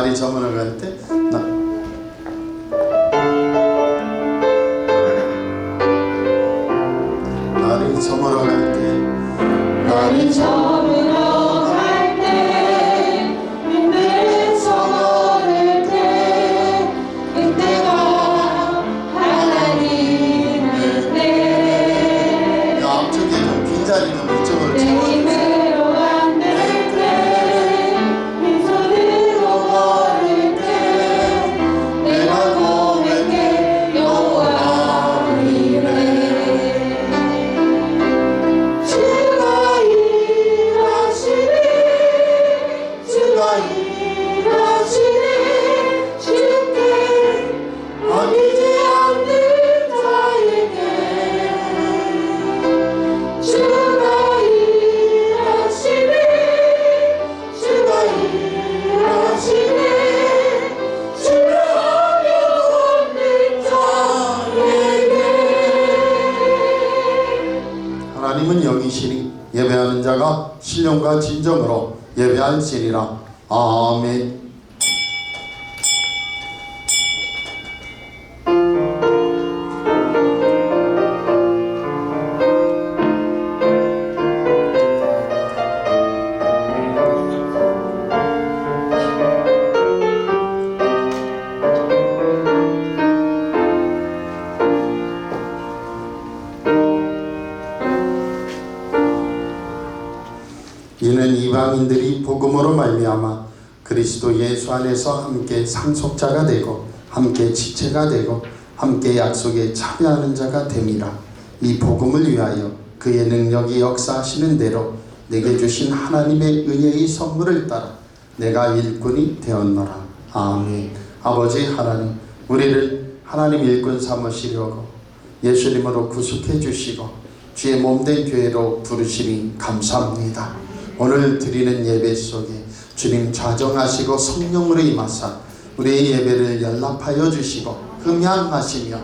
날이 저물어갈 때 날이 저물어갈 때 날이 저물어갈 때 힘들은 저물을 때 그때가 하나님을 때 앞쪽에 좀 빈자리 좀 이쪽으로 내 힘으로 안 될 때 빈손으로 걸을 때 내가 고백해 여호와 이래 주가 일하시네 주가 일하시네 쉽게 아끼지 않는 자에게 주가 일하시네 주가 일하시네 주하며 없는 자에게 하나님은 영이시니 예배하는 자가 신령과 진정으로 예배할지니라. 아멘. 이는 이방인들이 복음으로 말미암아 그리스도 예수 안에서 함께 상속자가 되고 함께 지체가 되고 함께 약속에 참여하는 자가 됨이라. 이 복음을 위하여 그의 능력이 역사하시는 대로 내게 주신 하나님의 은혜의 선물을 따라 내가 일꾼이 되었노라. 아멘. 아버지 하나님, 우리를 하나님 일꾼 삼으시려고 예수님으로 구속해 주시고 주의 몸된 교회로 부르시니 감사합니다. 오늘 드리는 예배 속에 주님 좌정하시고 성령으로 임하사 우리의 예배를 연락하여 주시고 흠양하시며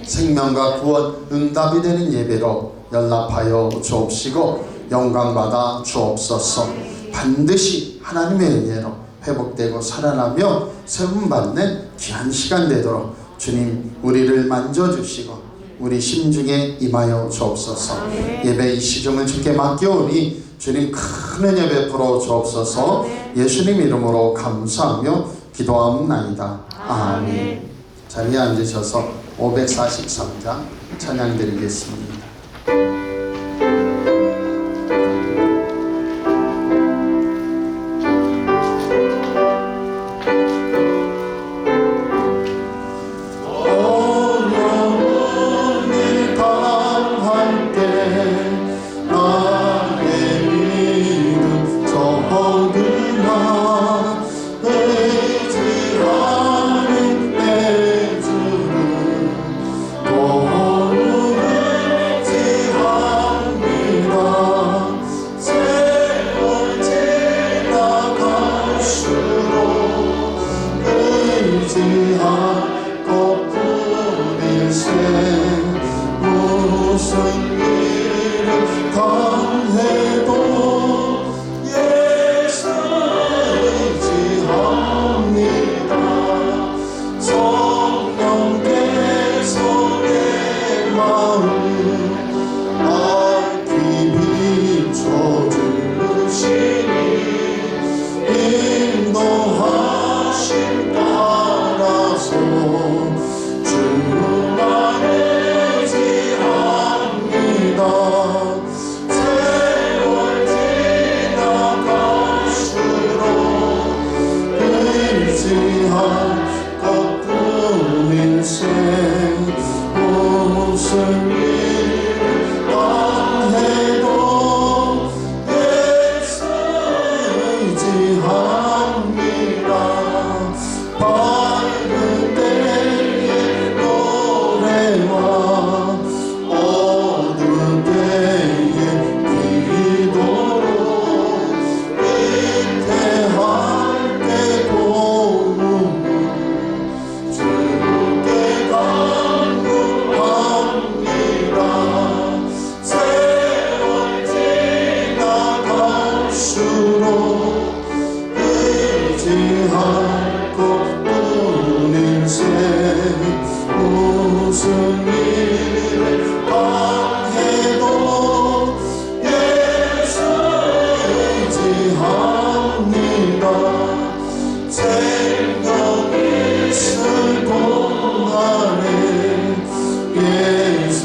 생명과 구원 응답이 되는 예배로 연락하여 주옵시고 영광받아 주옵소서. 반드시 하나님의 은혜로 회복되고 살아나며 세움받는 귀한 시간 되도록 주님 우리를 만져주시고 우리 심중에 임하여 주옵소서. 예배 이 시점을 주께 맡겨오니 주님 큰 은혜 베풀어 주옵소서. 예수님 이름으로 감사하며 기도하옵나이다. 아멘. 자리에 앉으셔서 543장 찬양 드리겠습니다. 내 주를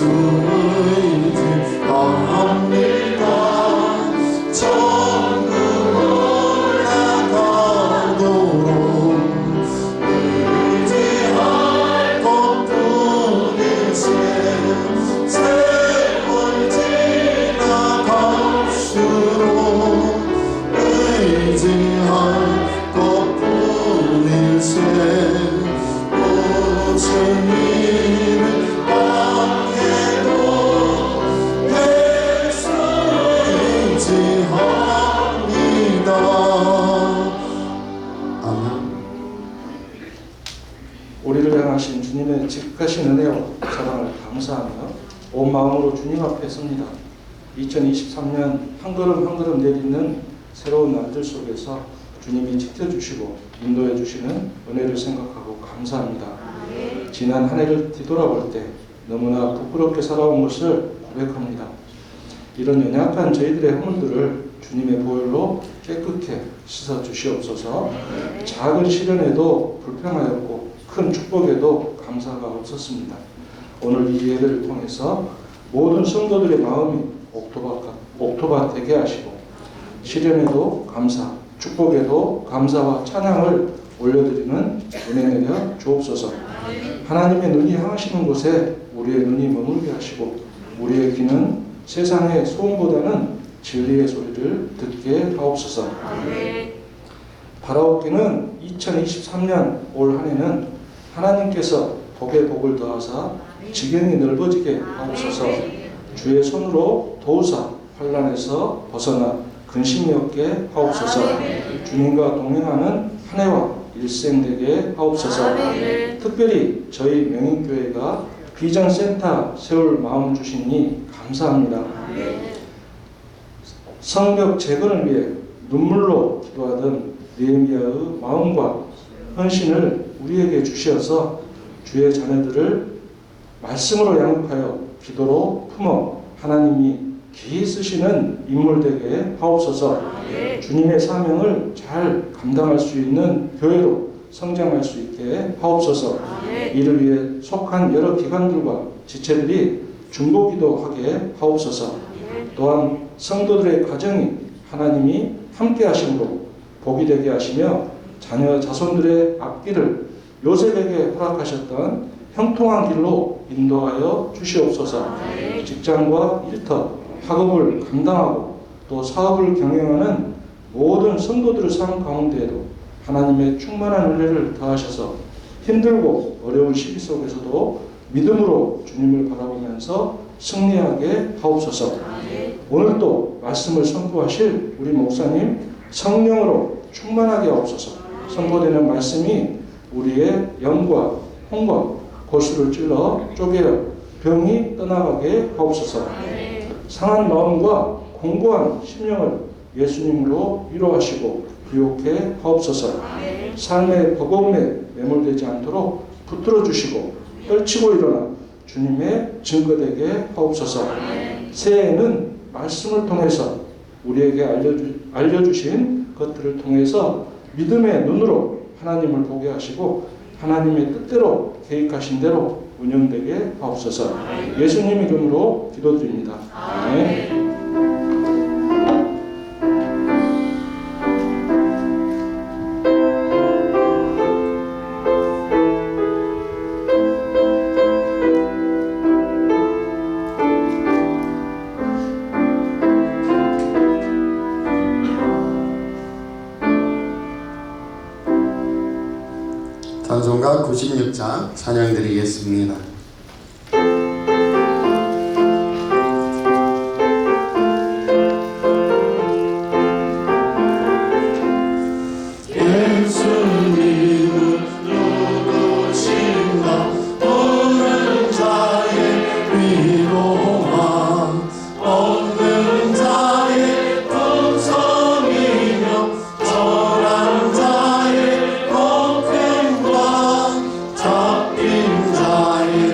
예수 의지합니다. 천국 올라가도록 의지할 것뿐일세. 세월 지나갈수록 의지할 것뿐일세. 무슨 일을 당해도 예수 의지합니다. 아멘. 우리를 향하신 주님의 직하신 은혜와 사랑을 감사하며 온 마음으로 주님 앞에 섭니다. 2023년 한 걸음 한 걸음 내딛는 새로운 날들 속에서 주님이 지켜주시고 인도해 주시는 은혜를 생각하고 감사합니다. 지난 한 해를 뒤돌아볼 때 너무나 부끄럽게 살아온 것을 고백합니다. 이런 연약한 저희들의 허물들을 주님의 보혈로 깨끗게 씻어 주시옵소서. 작은 시련에도 불평하였고 큰 축복에도 감사가 없었습니다. 오늘 이 예배를 통해서 모든 성도들의 마음이 옥토바 되게 하시고 시련에도 감사, 축복에도 감사와 찬양을 올려드리는 은혜 내려 주옵소서. 하나님의 눈이 향하시는 곳에 우리의 눈이 머물게 하시고 우리의 귀는 세상의 소음보다는 진리의 소리를 듣게 하옵소서. 바라옵기는 2023년 올 한 해는 하나님께서 복에 복을 더하사 지경이 넓어지게 하옵소서. 주의 손으로 도우사 환난에서 벗어나 근심이 없게 하옵소서. 주님과 동행하는 한 해와 일생 되게 하옵소서. 특별히 저희 명인교회가 비전센터 세울 마음 주시니 감사합니다. 성벽 재건을 위해 눈물로 기도하던 느헤미야의 마음과 헌신을 우리에게 주시어서 주의 자녀들을 말씀으로 양육하여 기도로 품어 하나님이 기이 쓰시는 인물 되게 하옵소서. 주님의 사명을 잘 감당할 수 있는 교회로 성장할 수 있게 하옵소서. 이를 위해 속한 여러 기관들과 지체들이 중보기도하게 하옵소서. 또한 성도들의 가정이 하나님이 함께 하심으로 복이 되게 하시며 자녀 자손들의 앞길을 요셉에게 허락하셨던 형통한 길로 인도하여 주시옵소서. 직장과 일터, 학업을 감당하고 또 사업을 경영하는 모든 성도들의 삶 가운데에도 하나님의 충만한 은혜를 더하셔서 힘들고 어려운 시기 속에서도 믿음으로 주님을 바라보면서 승리하게 하옵소서. 오늘도 말씀을 선포하실 우리 목사님 성령으로 충만하게 하옵소서. 선포되는 말씀이 우리의 영과 혼과 고수를 찔러 쪼개어 병이 떠나가게 하옵소서. 상한 마음과 공고한 심령을 예수님으로 위로하시고 유혹해 하옵소서. 삶의 버거움에 매몰되지 않도록 붙들어 주시고 떨치고 일어나 주님의 증거되게 하옵소서. 새해에는 말씀을 통해서 우리에게 알려주신 것들을 통해서 믿음의 눈으로 하나님을 보게 하시고 하나님의 뜻대로 계획하신 대로 운영되게 하옵소서. 예수님 이름으로 기도드립니다. 아멘. 찬송가 96장 찬양드리겠습니다. 예수님은 누구신가 오는 자의 위로와 없는 자의 동성이며 절한 자의 잡힌 자의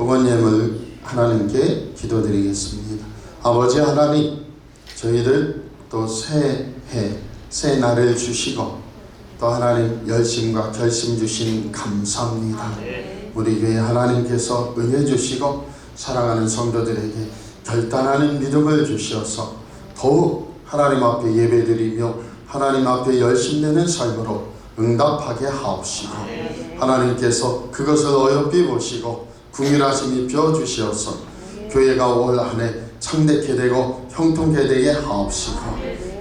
봉헌예물 하나님께 기도드리겠습니다. 아버지 하나님, 저희들 또 새해 새 날을 주시고 또 하나님 열심과 결심 주신 감사합니다. 우리 교회 하나님께서 은혜 주시고 사랑하는 성도들에게 결단하는 믿음을 주시어서 더욱 하나님 앞에 예배드리며 하나님 앞에 열심내는 삶으로 응답하게 하옵시고 하나님께서 그것을 어여삐 보시고 궁일하심이 벼주시어서 교회가 올 한 해 창대케 되고 형통케 되게 하옵시고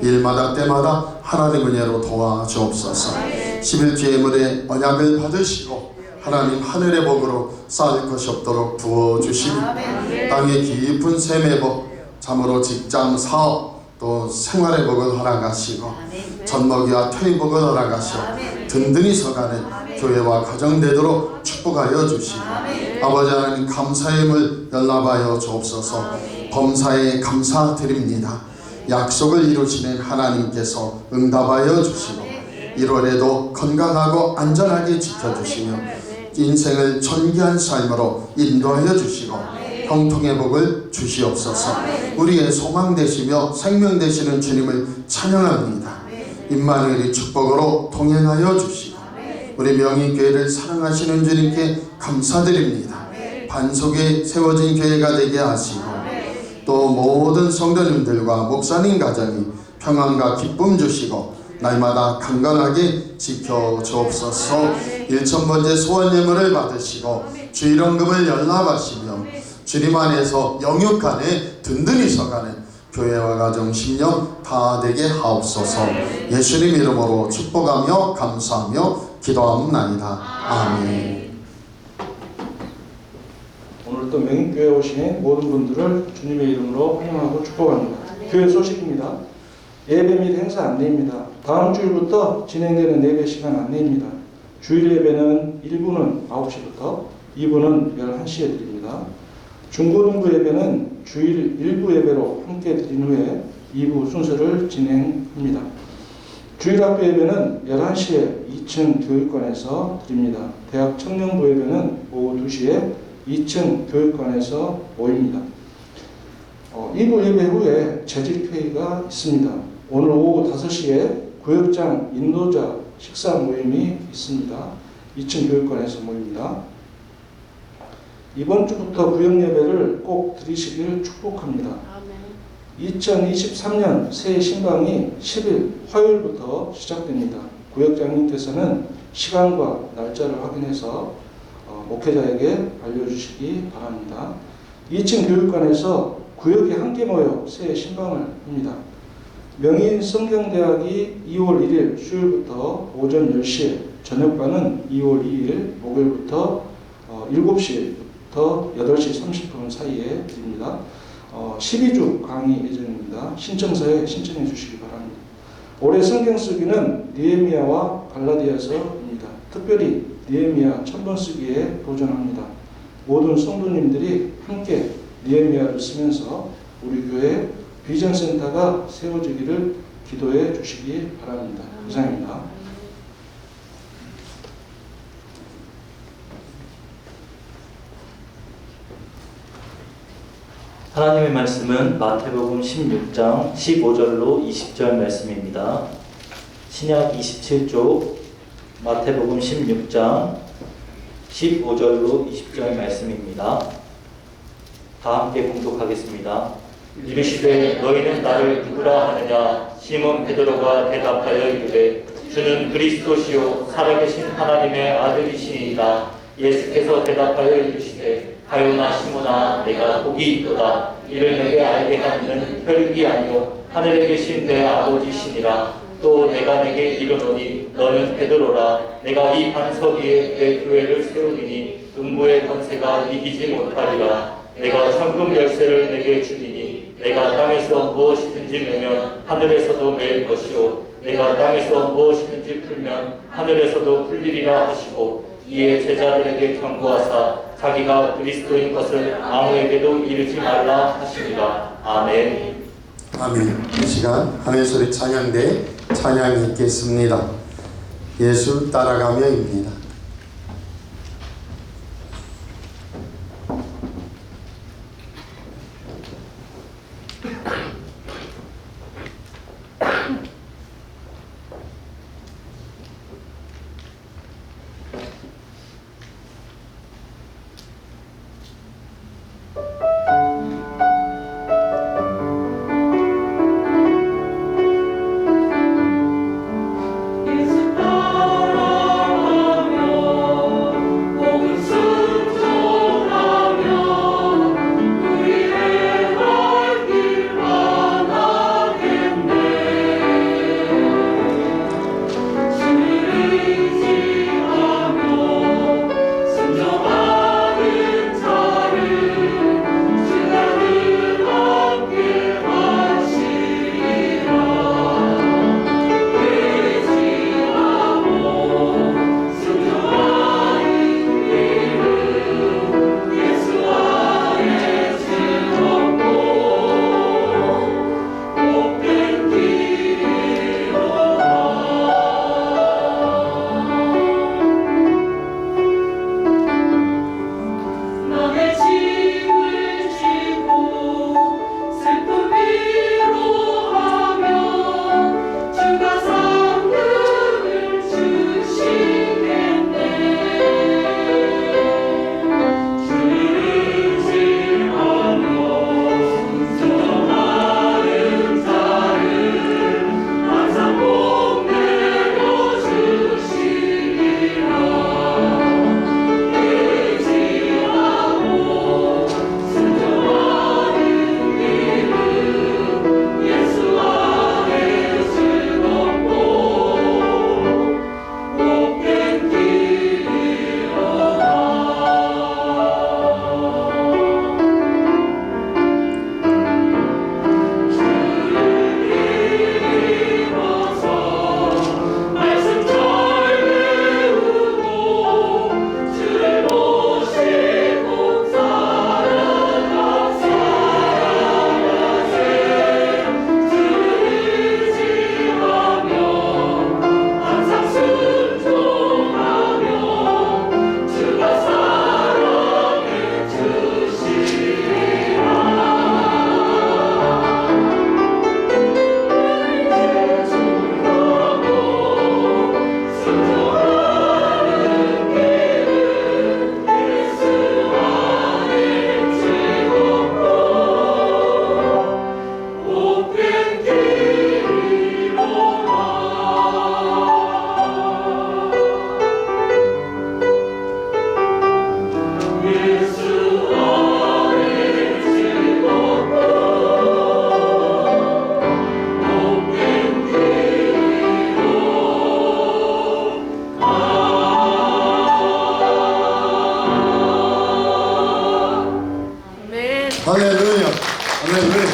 일마다 때마다 하나님 은혜로 도와주옵소서. 11조 예물의 언약을 받으시고 하나님 하늘의 복으로 쌓을 것이 없도록 부어주시고 땅의 깊은 샘의 복, 참으로 직장, 사업, 또 생활의 복을 허락하시고 젖먹이와 퇴의 복을 허락하시고 든든히 서가는 교회와 가정 되도록 축복하여 주시고 아버지 하나님 감사의 힘을 연락하여 주옵소서. 범사에 감사드립니다. 약속을 이루시는 하나님께서 응답하여 주시고 1월에도 건강하고 안전하게 지켜주시며 인생을 존귀한 삶으로 인도하여 주시고 형통의 복을 주시옵소서. 우리의 소망 되시며 생명 되시는 주님을 찬양합니다. 임마누엘의 축복으로 동행하여 주시고 우리 명인교회를 사랑하시는 주님께 감사드립니다. 반석에 세워진 교회가 되게 하시고 또 모든 성도님들과 목사님 가정이 평안과 기쁨 주시고 날마다 강건하게 지켜주옵소서. 1000번째 소원 예물을 받으시고 주일원금을 연락하시며 주님 안에서 영육간에 든든히 서가는 교회와 가정 10년 다 되게 하옵소서. 예수님 이름으로 축복하며 감사하며 기도하옵나이다. 아멘. 오늘 또 명인교회에 오신 모든 분들을 주님의 이름으로 환영하고 축복합니다. 교회 소식입니다. 예배 및 행사 안내입니다. 다음 주일부터 진행되는 예배 시간 안내입니다. 주일 예배는 1부는 9시부터 2부는 11시에 드립니다. 중고등부 예배는 주일 1부 예배로 함께 드린 후에 2부 순서를 진행합니다. 주일학교 예배는 11시에 2층 교육관에서 드립니다. 대학 청년부 예배는 오후 2시에 2층 교육관에서 모입니다. 2부 예배 후에 재직회의가 있습니다. 오늘 오후 5시에 구역장 인도자 식사 모임이 있습니다. 2층 교육관에서 모입니다. 이번 주부터 구역 예배를 꼭 드리시길 축복합니다. 2023년 새해 신방이 10일 화요일부터 시작됩니다. 구역장님께서는 시간과 날짜를 확인해서 목회자에게 알려주시기 바랍니다. 2층 교육관에서 구역이 함께 모여 새해 신방을 합니다. 명인 성경대학이 2월 1일 수요일부터 오전 10시에, 저녁반은 2월 2일 목요일부터 7시부터 8시 30분 사이에 드립니다. 12주 강의 예정입니다. 신청서에 신청해 주시기 바랍니다. 올해 성경 쓰기는 느헤미야와 갈라디아서입니다. 특별히 느헤미야 1000번 쓰기에 도전합니다. 모든 성도님들이 함께 느헤미야를 쓰면서 우리 교회 비전센터가 세워지기를 기도해 주시기 바랍니다. 이상입니다. 하나님의 말씀은 마태복음 16장 15절로 20절 말씀입니다. 신약 27쪽 마태복음 16장 15절로 20절 말씀입니다. 다 함께 공독하겠습니다. 이르시되 너희는 나를 누구라 하느냐? 시몬 베드로가 대답하여 이르되 주는 그리스도시요 살아계신 하나님의 아들이시니이다. 예수께서 대답하여 이르시되 가요나 시몬아 내가 복이 있도다. 이를 내게 알게 하는 혈육이 아니요 하늘에 계신 내 아버지시니라. 또 내가 내게 이르노니 너는 베드로라. 내가 이 반석 위에 내 교회를 세우리니 음부의 권세가 이기지 못하리라. 내가 천금 열쇠를 내게 주리니 내가 땅에서 무엇이든지 매면 하늘에서도 매일 것이요 내가 땅에서 무엇이든지 풀면 하늘에서도 풀리리라 하시고 이에 제자들에게 경고하사 자기가 그리스도인 것을 아무에게도 이르지 말라 하시니라. 아멘. 아멘. 이 시간 하늘소리 찬양대 찬양이 있겠습니다. 예수 따라가며입니다. 할렐루야. 할렐루야.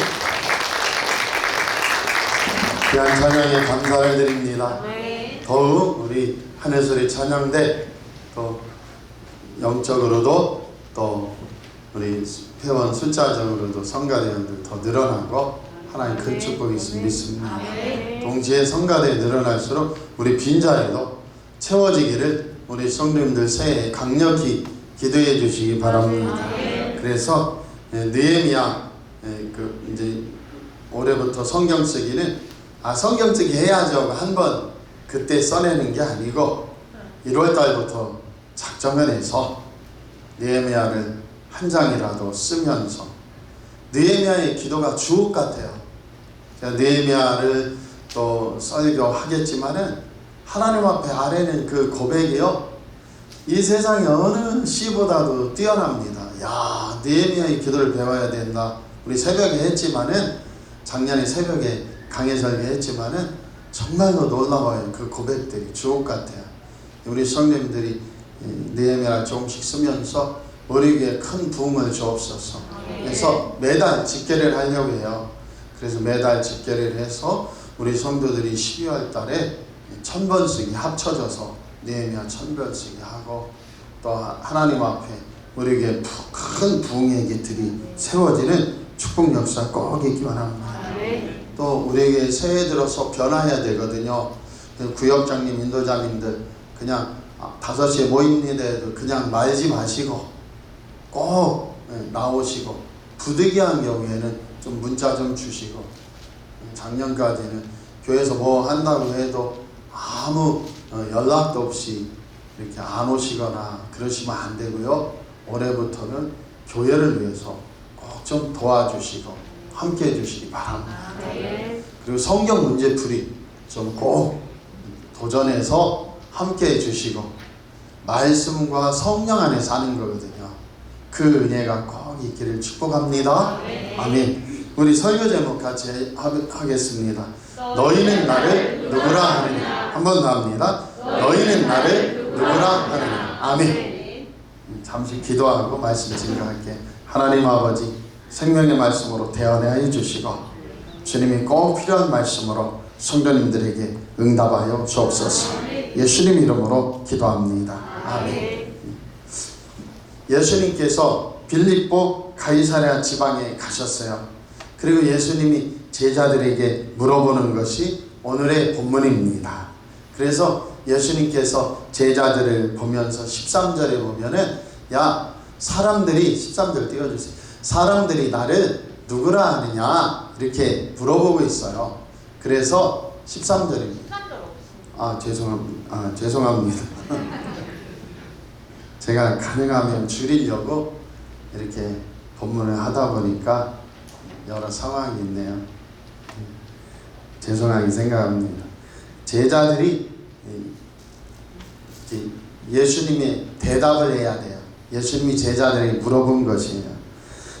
귀한 찬양에 감사를 드립니다. 더욱 우리 한해솔이 찬양대 또 영적으로도 또 우리 회원 숫자적으로도 성가대원들 더 늘어나고 하나님 큰 축복이 있음을 믿습니다. 동시에 성가대 늘어날수록 우리 빈자리도 채워지기를 우리 성도님들 새해에 강력히 기도해 주시기 바랍니다. 그래서 느헤미야 그 이제 올해부터 성경 쓰기는 성경 쓰기 해야죠 한번 그때 써내는 게 아니고 1월 달부터 작정을 해서 느헤미야를 한 장이라도 쓰면서 느헤미야의 기도가 주옥 같아요. 제가 느헤미야를 또 설교하겠지만은 하나님 앞에 아뢰는 그 고백이요 이 세상의 어느 시보다도 뛰어납니다. 야, 느헤미야의 기도를 배워야 된다. 우리 새벽에 했지만은 작년에 새벽에 강해 설교했지만은 정말로 놀라워요. 그 고백들이 주옥 같아요. 우리 성도님들이 느헤미야를 조금씩 쓰면서 우리에게 큰 부흥을 주옵소서. 그래서 매달 집계를 하려고 해요. 그래서 매달 집계를 해서 우리 성도들이 12월 달에 1000번 쓰기 합쳐져서 느헤미야 1000번 쓰기 하고 또 하나님 앞에 우리에게 큰 부흥의 길들이 세워지는 축복 역사 꼭 있기 바랍니다. 또 우리에게 새해 들어서 변화해야 되거든요. 구역장님, 인도자님들 그냥 5시에 모입니다 해도 그냥 말지 마시고 꼭 나오시고 부득이한 경우에는 좀 문자 좀 주시고 작년까지는 교회에서 뭐 한다고 해도 아무 연락도 없이 이렇게 안 오시거나 그러시면 안 되고요. 올해부터는 교회를 위해서 꼭 좀 도와주시고 함께 해주시기 바랍니다. 그리고 성경 문제풀이 좀 꼭 도전해서 함께 해주시고 말씀과 성령 안에 사는 거거든요. 그 은혜가 꼭 있기를 축복합니다. 아멘. 우리 설교 제목 같이 하겠습니다. 너희는 나를 누구라 하느냐. 한 번 더 합니다. 너희는 나를 누구라 하느냐. 아멘. 잠시 기도하고 말씀 증거할게. 하나님 아버지 생명의 말씀으로 대언하여 주시고 주님이 꼭 필요한 말씀으로 성도님들에게 응답하여 주옵소서. 예수님 이름으로 기도합니다. 아멘. 예수님께서 빌립보 가이사랴 지방에 가셨어요. 그리고 예수님이 제자들에게 물어보는 것이 오늘의 본문입니다. 그래서 예수님께서 제자들을 보면서 13절에 보면은 야 사람들이 13절 띄워주세요. 사람들이 나를 누구라 하느냐 이렇게 물어보고 있어요. 그래서 13절입니다. 죄송합니다. 제가 가능하면 줄이려고 이렇게 본문을 하다 보니까 여러 상황이 있네요. 죄송하게 생각합니다. 제자들이 예수님의 대답을 해야 돼요. 예수님이 제자들에게 물어본 것이에요.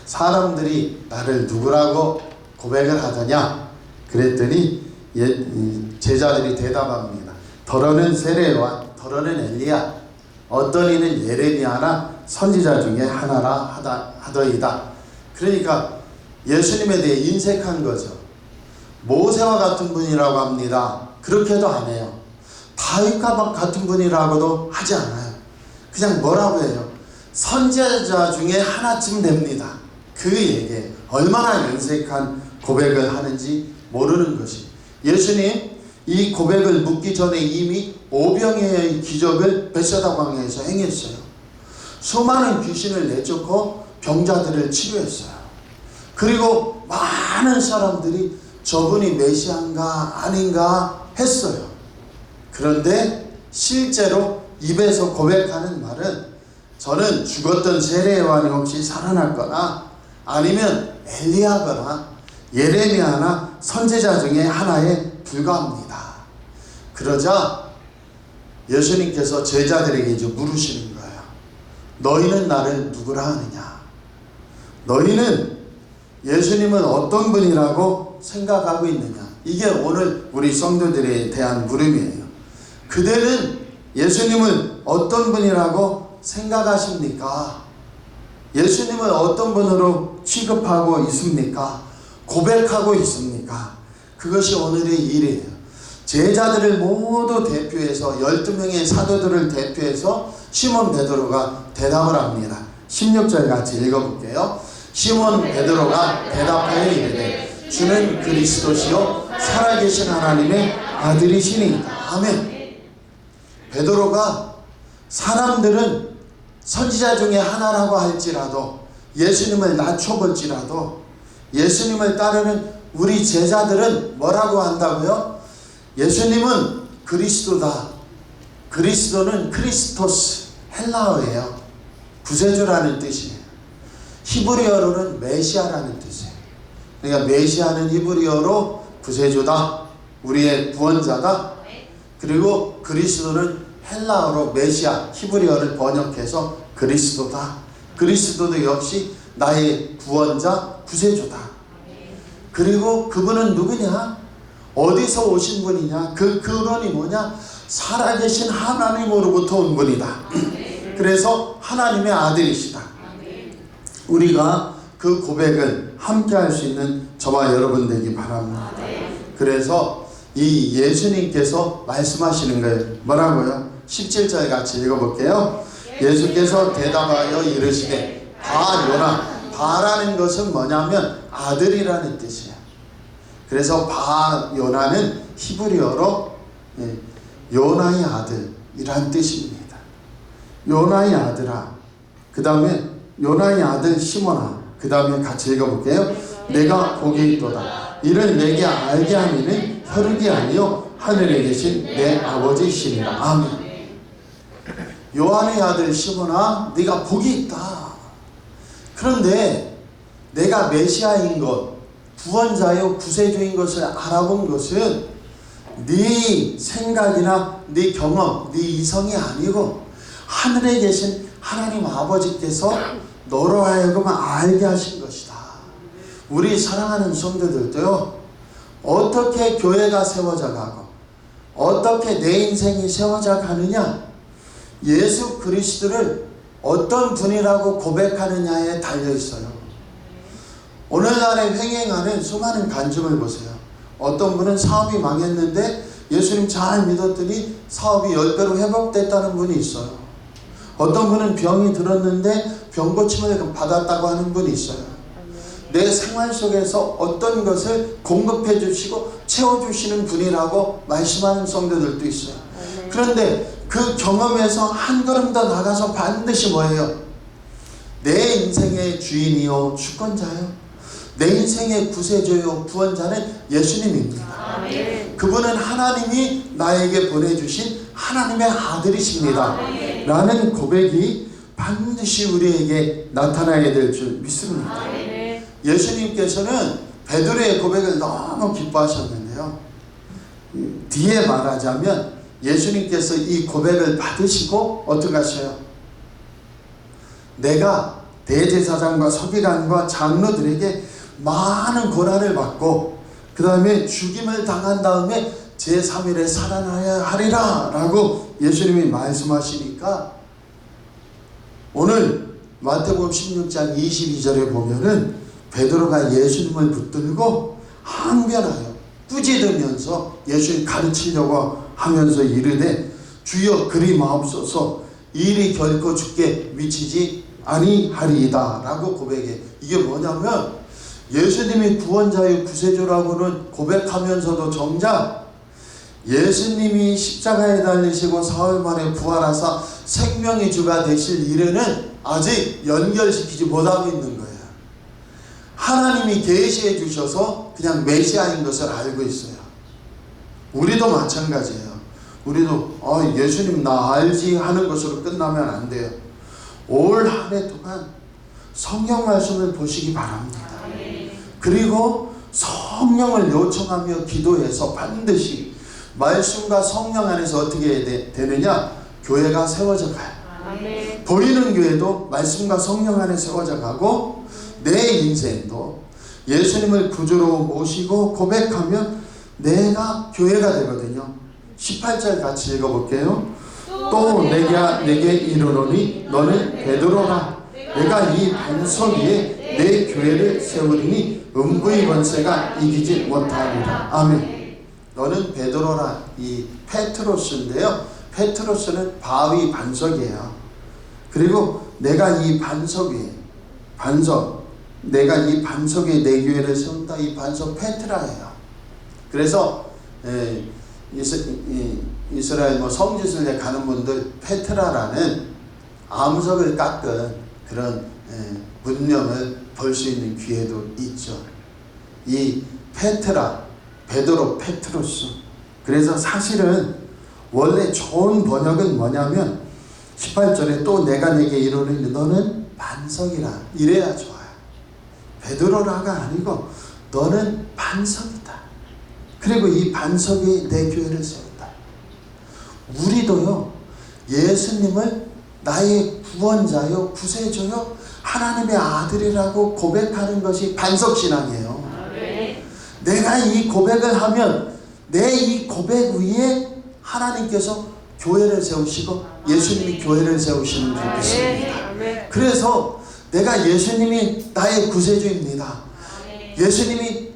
사람들이 나를 누구라고 고백을 하더냐? 그랬더니 제자들이 대답합니다. 더러는 세례요한, 더러는 엘리야, 어떤 이는 예레미야나 선지자 중에 하나라 하더이다. 그러니까 예수님에 대해 인색한 거죠. 모세와 같은 분이라고 합니다. 그렇게도 안 해요. 다윗과 같은 분이라고도 하지 않아요. 그냥 뭐라고 해요? 선지자 중에 하나쯤 됩니다. 그 얘기에 얼마나 인색한 고백을 하는지 모르는 것이. 예수님 이 고백을 묻기 전에 이미 오병이어의 기적을 베세다 광야에서 행했어요. 수많은 귀신을 내쫓고 병자들을 치료했어요. 그리고 많은 사람들이 저분이 메시아인가 아닌가 했어요. 그런데 실제로 입에서 고백하는 말은 저는 죽었던 세례요한이 혹시 살아났거나 아니면 엘리야거나 예레미야나 선지자 중에 하나에 불과합니다. 그러자 예수님께서 제자들에게 이제 물으시는 거예요. 너희는 나를 누구라 하느냐? 너희는 예수님은 어떤 분이라고 생각하고 있느냐? 이게 오늘 우리 성도들에 대한 물음이에요. 그대는 예수님을 어떤 분이라고 생각하십니까? 예수님을 어떤 분으로 취급하고 있습니까? 고백하고 있습니까? 그것이 오늘의 일이에요. 제자들을 모두 대표해서 12명의 사도들을 대표해서 시몬 베드로가 대답을 합니다. 16절 같이 읽어볼게요. 시몬 베드로가 대답하여 이르되 주는 그리스도시요 살아계신 하나님의 아들이시니이다. 아멘. 베드로가 사람들은 선지자 중에 하나라고 할지라도 예수님을 낮춰볼지라도 예수님을 따르는 우리 제자들은 뭐라고 한다고요? 예수님은 그리스도다. 그리스도는 크리스토스, 헬라어예요. 구세주라는 뜻이에요. 히브리어로는 메시아라는 뜻이에요. 그러니까 메시아는 히브리어로 구세주다, 우리의 구원자다. 그리고 그리스도는 헬라어로 메시아, 히브리어를 번역해서 그리스도다. 그리스도도 역시 나의 구원자, 구세주다. 그리고 그분은 누구냐? 어디서 오신 분이냐? 그 근원이 뭐냐? 살아계신 하나님으로부터 온 분이다. 그래서 하나님의 아들이시다. 우리가 그 고백을 함께 할 수 있는 저와 여러분 되기 바랍니다. 그래서 이 예수님께서 말씀하시는 거예요. 뭐라고요? 17절 같이 읽어볼게요. 예수께서 대답하여 이르시되 바요나, 바라는 것은 뭐냐면 아들이라는 뜻이에요. 그래서 바요나는 히브리어로 요나의 아들이란 뜻입니다. 요나의 아들아, 그 다음에 요나의 아들 시몬아, 그 다음에 같이 읽어볼게요. 내가 복이 있도다. 이를 내게 알게 하미는 혈육이 아니요 하늘에 계신 내 아버지시니라. 아멘. 요한의 아들 시몬아, 네가 복이 있다. 그런데 내가 메시아인 것, 구원자요 구세주인 것을 알아본 것은 네 생각이나 네 경험, 네 이성이 아니고 하늘에 계신 하나님 아버지께서 너로 하여금 알게 하신 것이다. 우리 사랑하는 성도들도요, 어떻게 교회가 세워져 가고 어떻게 내 인생이 세워져 가느냐, 예수 그리스도를 어떤 분이라고 고백하느냐에 달려있어요. 오늘날에 횡행하는 수많은 간증을 보세요. 어떤 분은 사업이 망했는데 예수님 잘 믿었더니 사업이 10배로 회복됐다는 분이 있어요. 어떤 분은 병이 들었는데 병 고침을 받았다고 하는 분이 있어요. 내 생활 속에서 어떤 것을 공급해 주시고 채워주시는 분이라고 말씀하는 성도들도 있어요. 그런데 그 경험에서 한 걸음 더 나가서 반드시 뭐예요? 내 인생의 주인이요 주권자요, 내 인생의 구세주요 구원자는 예수님입니다. 아멘. 그분은 하나님이 나에게 보내주신 하나님의 아들이십니다. 아멘. 라는 고백이 반드시 우리에게 나타나야 될 줄 믿습니다. 아멘. 예수님께서는 베드로의 고백을 너무 기뻐하셨는데요, 뒤에 말하자면 예수님께서 이 고백을 받으시고 어떻게 하셔요? 내가 대제사장과 서기관과 장로들에게 많은 고난을 받고 그 다음에 죽임을 당한 다음에 제3일에 살아나야 하리라 라고 예수님이 말씀하시니까, 오늘 마태복음 16장 22절에 보면은 베드로가 예수님을 붙들고 항변하여 꾸짖으면서 예수님 가르치려고 하면서 이르되 주여 그리 마옵소서, 일이 결코 죽게 미치지 아니하리이다 라고 고백해. 이게 뭐냐면 예수님이 구원자의 구세주라고는 고백하면서도 정작 예수님이 십자가에 달리시고 사흘 만에 부활하사 생명의 주가 되실 일에는 아직 연결시키지 못하고 있는 거예요. 하나님이 계시해 주셔서 그냥 메시아인 것을 알고 있어요. 우리도 마찬가지예요. 우리도 예수님 나 알지 하는 것으로 끝나면 안 돼요. 올 한 해 동안 성경 말씀을 보시기 바랍니다. 그리고 성령을 요청하며 기도해서 반드시 말씀과 성령 안에서 어떻게 되느냐? 교회가 세워져 가요. 아멘. 보이는 교회도 말씀과 성령 안에 세워져 가고 내 인생도 예수님을 구주로 모시고 고백하면 내가 교회가 되거든요. 18절 같이 읽어볼게요. 또 내게 이르노니 너는 베드로라. 내가 이 반석 위에 내 교회를 세우리니 음부의 권세가 이기지 못하리라. 아멘. 너는 베드로라. 이 페트로스인데요. 페트로스는 바위 반석이에요. 그리고 내가 이 반석 위에 내가 이 반석 위에 내 교회를 세운다. 이 반석 페트라예요. 그래서 이스라엘 성지순례 가는 분들 페트라라는 암석을 깎은 그런 문명을 볼 수 있는 기회도 있죠. 이 페트라, 베드로, 페트로스. 그래서 사실은 원래 좋은 번역은 뭐냐면 18절에 또 내가 내게 이르노니 너는 반석이라 이래야 좋아요. 베드로라가 아니고 너는 반석이다. 그리고 이 반석 위에 내 교회를 세운다. 우리도요, 예수님을 나의 구원자요, 구세주요, 하나님의 아들이라고 고백하는 것이 반석신앙이에요. 내가 이 고백을 하면 내 이 고백 위에 하나님께서 교회를 세우시고 예수님이 교회를 세우시는 줄 믿습니다. 그래서 내가 예수님이 나의 구세주입니다. 예수님이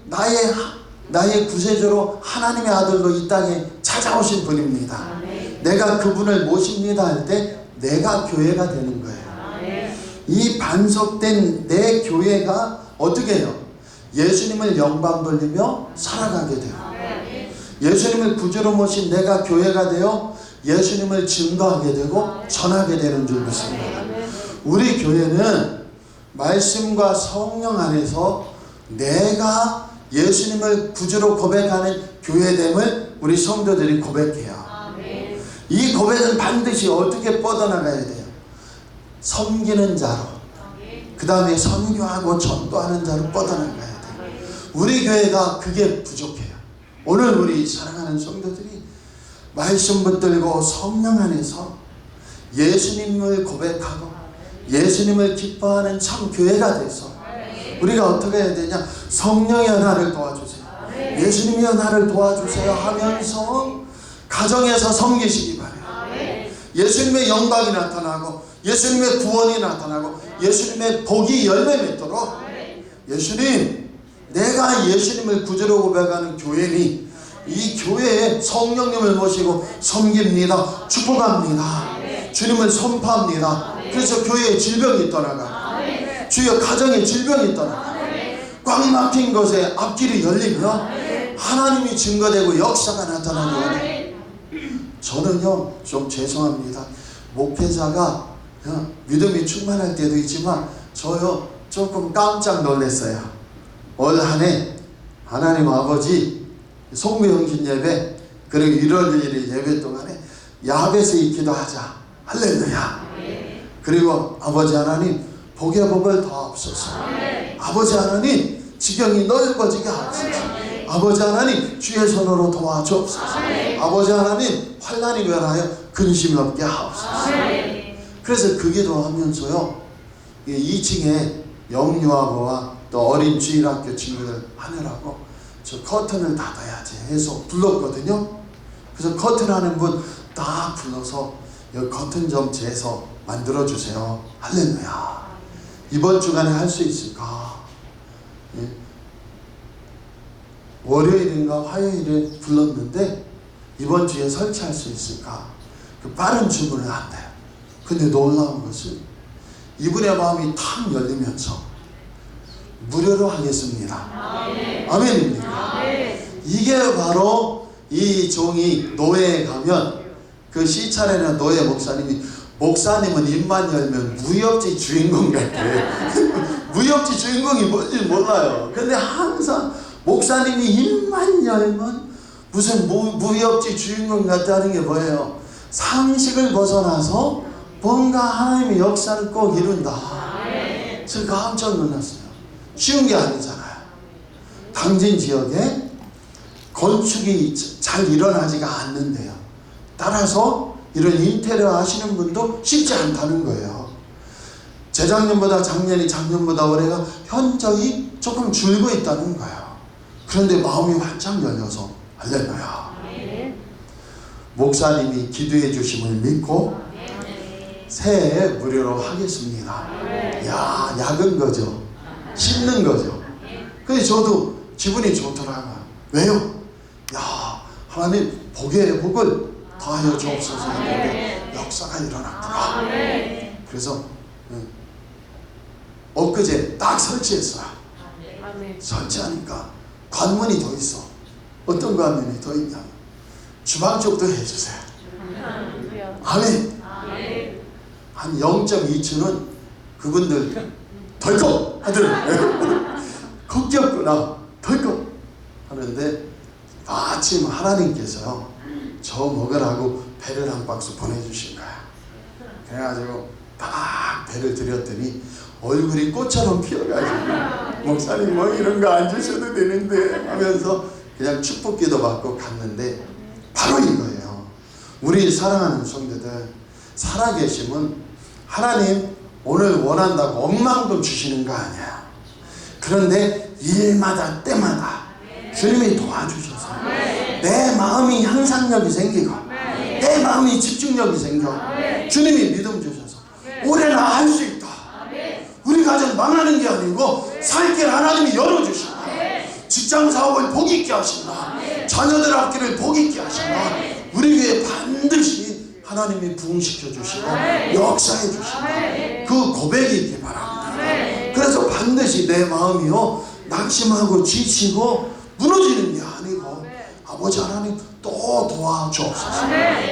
나의 구세주로 하나님의 아들로 이 땅에 찾아오신 분입니다. 내가 그분을 모십니다 할 때 내가 교회가 되는 거예요. 이 반석된 내 교회가 어떻게 해요? 예수님을 영광 돌리며 살아가게 돼요. 예수님을 구주로 모신 내가 교회가 되어 예수님을 증거하게 되고 전하게 되는 줄 믿습니다. 우리 교회는 말씀과 성령 안에서 내가 예수님을 구주로 고백하는 교회됨을 우리 성도들이 고백해요. 이 고백은 반드시 어떻게 뻗어나가야 돼요? 섬기는 자로, 그 다음에 선교하고 전도하는 자로 뻗어나가야 돼요. 우리 교회가 그게 부족해요. 오늘 우리 사랑하는 성도들이 말씀 붙들고 성령 안에서 예수님을 고백하고 예수님을 기뻐하는 참 교회가 돼서 우리가 어떻게 해야 되냐? 성령이여 나를 도와주세요, 예수님이여 나를 도와주세요 하면서 가정에서 섬기시기 바래요. 예수님의 영광이 나타나고 예수님의 구원이 나타나고 예수님의 복이 열매 맺도록 예수님, 내가 예수님을 구주로 고백하는 교회니 이 교회에 성령님을 모시고 섬깁니다, 축복합니다, 주님을 선포합니다. 그래서 교회에 질병이 떠나가, 주여 가정에 질병이 떠나가, 꽉 막힌 것에 앞길이 열리며 하나님이 증거되고 역사가 나타나는. 저는요, 좀 죄송합니다. 목회자가 믿음이 충만할 때도 있지만 저요 조금 깜짝 놀랐어요. 올 한 해 하나님 아버지 송구영신 예배 그리고 1월 1일 예배 동안에 야벳의 기도하자, 할렐루야. 그리고 아버지 하나님 복의 복을 더하옵소서. 아버지 하나님 지경이 넓어지게 하옵소서. 아버지 하나님 주의 손으로 도와주옵소서. 아버지 하나님 환난이 변하여 근심이 없게 하옵소서. 그래서 그 기도하면서요 2층에 영유아부와 또 어린 주일학교 친구들 하느라고 저 커튼을 닫아야지 해서 불렀거든요. 그래서 커튼 하는 분 딱 불러서 여기 커튼 좀 재서 만들어주세요, 할렐루야. 이번 주간에 할 수 있을까? 예? 월요일인가 화요일에 불렀는데 이번 주에 설치할 수 있을까? 그 빠른 주문을 한대요. 근데 놀라운 것은 이분의 마음이 탁 열리면서 무료로 하겠습니다. 아멘입니까? 이게 바로 이 종이 노예에 가면 그 시찰에는 노예 목사님은 입만 열면 무협지 주인공 같아. 무협지 주인공이 뭔지 몰라요. 근데 항상 목사님이 입만 열면 무슨 무협지 주인공 같다는 게 뭐예요? 상식을 벗어나서 뭔가 하나님의 역사를 꼭 이룬다. 제가 깜짝 놀랐어요. 쉬운 게 아니잖아요. 당진 지역에 건축이 잘 일어나지가 않는데요. 따라서 이런 인테리어 하시는 분도 쉽지 않다는 거예요. 재작년보다 작년보다 올해가 현저히 조금 줄고 있다는 거예요. 그런데 마음이 활짝 열려서 할렐루야. 목사님이 기도해 주심을 믿고 새해 무료로 하겠습니다. 야, 약은 거죠. 씹는 거죠. 그래서 저도 기분이 좋더라고요. 왜요? 야, 하나님 복의 복을 더하여 주옵소서 했는데 역사가 일어났더라. 그래서 엊그제 딱 설치했어요. 설치하니까 관문이 더 있어. 어떤 관문이 더 있냐면 주방 쪽도 해주세요. 아멘. 한 0.2초는 그분들 덜컥 하더라고요. 걱정구나 덜컥 하는데 마침 하나님께서요 저 먹으라고 배를 한 박스 보내주신 거야. 그래가지고 딱 배를 드렸더니 얼굴이 꽃처럼 피어가지고 목사님 뭐 이런 거 안 주셔도 되는데 하면서 그냥 축복기도 받고 갔는데 바로 이거예요. 우리 사랑하는 성도들, 살아계심은 하나님 오늘 원한다고 억만큼 주시는 거 아니야. 그런데 일마다 때마다 주님이 도와주셔서 내 마음이 향상력이 생기고 내 마음이 집중력이 생겨 주님이 믿음 주셔서 올해나 할 수 있다. 우리 가정 망하는 게 아니고 살 길 하나님이 열어주신다. 직장 사업을 복 있게 하신다. 자녀들 앞길을 복 있게 하신다. 우리 교회 반드시 하나님이 부흥시켜 주시고 역사해 주신다. 그 고백이 있기 바랍니다. 그래서 반드시 내 마음이요 낙심하고 지치고 무너지는 게 아니고 아버지 하나님 또 도와주옵소서.